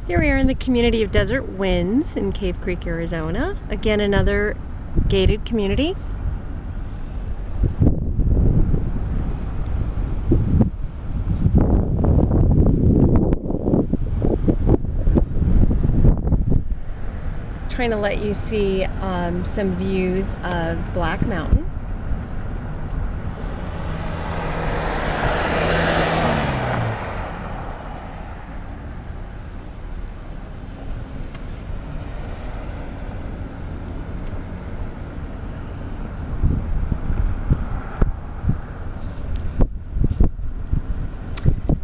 Here we are in the community of Desert Winds in Cave Creek, Arizona. Again, another gated community. Trying to let you see some views of Black Mountain.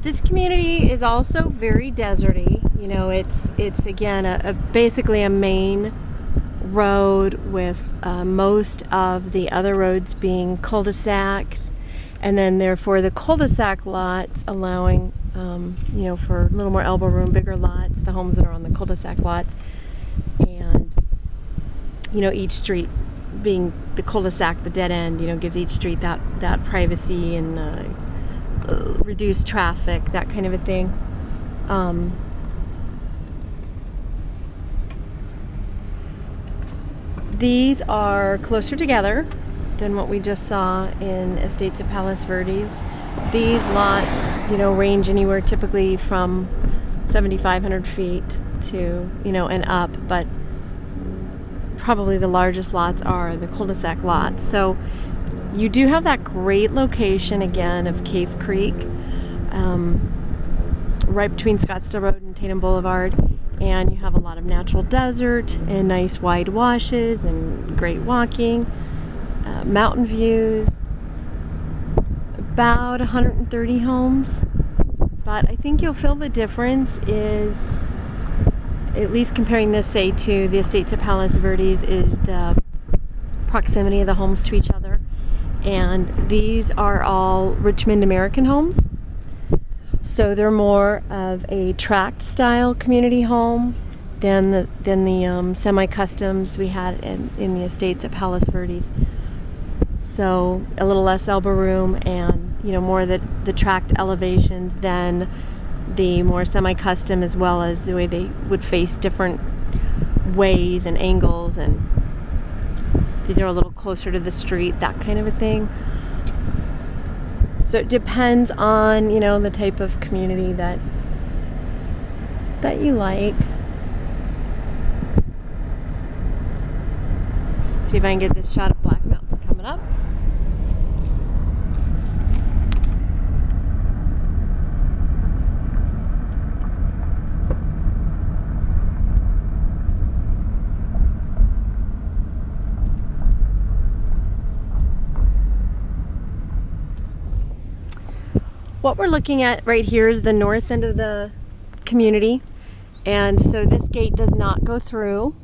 This community is also very deserty. You know, it's again basically a main road with most of the other roads being cul-de-sacs, and then therefore the cul-de-sac lots allowing for a little more elbow room, bigger lots, the homes that are on the cul-de-sac lots, and each street being the cul-de-sac, the dead end, gives each street that privacy and reduce traffic, that kind of a thing. These are closer together than what we just saw in Estates of Palos Verdes. These lots, range anywhere typically from 7,500 feet to, and up, but probably the largest lots are the cul-de-sac lots. So you do have that great location again of Cave Creek, right between Scottsdale Road and Tatum Boulevard, and you have a lot of natural desert and nice wide washes and great walking, mountain views, about 130 homes. But I think you'll feel the difference is, at least comparing this, say, to the Estates of Palos Verdes, is the proximity of the homes to each other. And these are all Richmond American homes. So they're more of a tract style community home than the semi-customs we had in the Estates at Palos Verdes. So a little less elbow room and more of the tract elevations than the more semi-custom, as well as the way they would face different ways and angles, and these are a little closer to the street, that kind of a thing. So it depends on, the type of community that you like. See if I can get this shot of Black Mountain coming up. What we're looking at right here is the north end of the community, and so this gate does not go through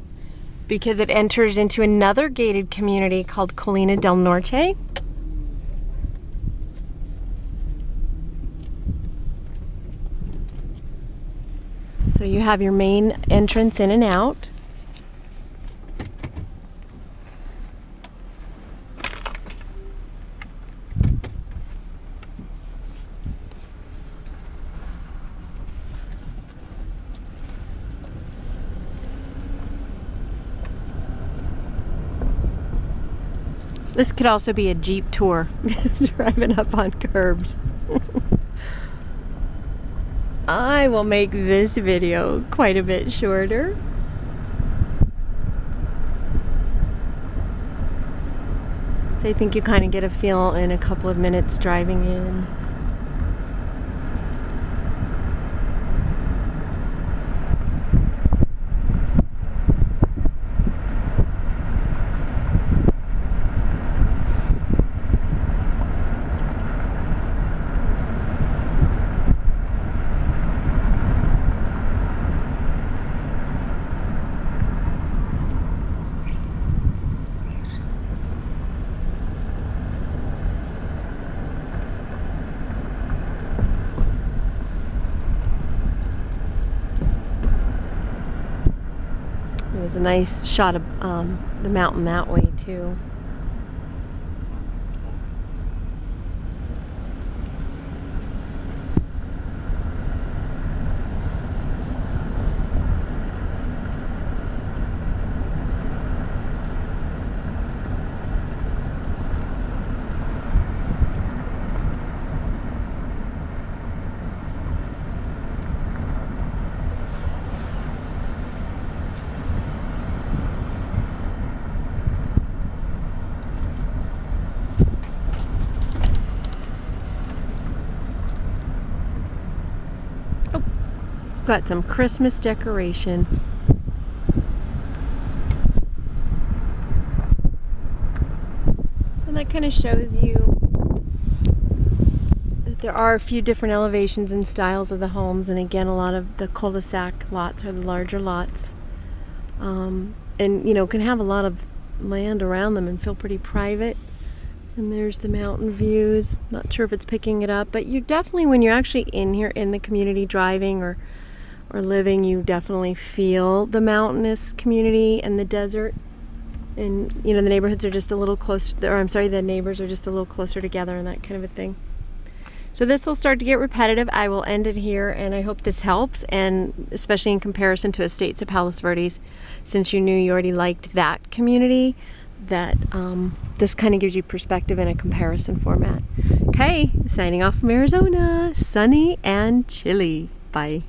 because it enters into another gated community called Colina del Norte. So you have your main entrance in and out. This could also be a Jeep tour, driving up on curbs. I will make this video quite a bit shorter. So I think you kind of get a feel in a couple of minutes driving in. There's a nice shot of the mountain that way too. got some Christmas decoration. So that kind of shows you that there are a few different elevations and styles of the homes, and again, a lot of the cul-de-sac lots are the larger lots, and you know, can have a lot of land around them and feel pretty private. And there's the mountain views. Not sure if it's picking it up, but you definitely, when you're actually in here in the community driving or living, you definitely feel the mountainous community and the desert. And you know, the neighborhoods are just a little closer, or I'm sorry, the neighbors are just a little closer together and that kind of a thing. So this will start to get repetitive. I will end it here, and I hope this helps, and especially in comparison to Estates at Palos Verdes, since you knew you already liked that community, that this kind of gives you perspective in a comparison format. Okay, signing off from Arizona, sunny and chilly. Bye.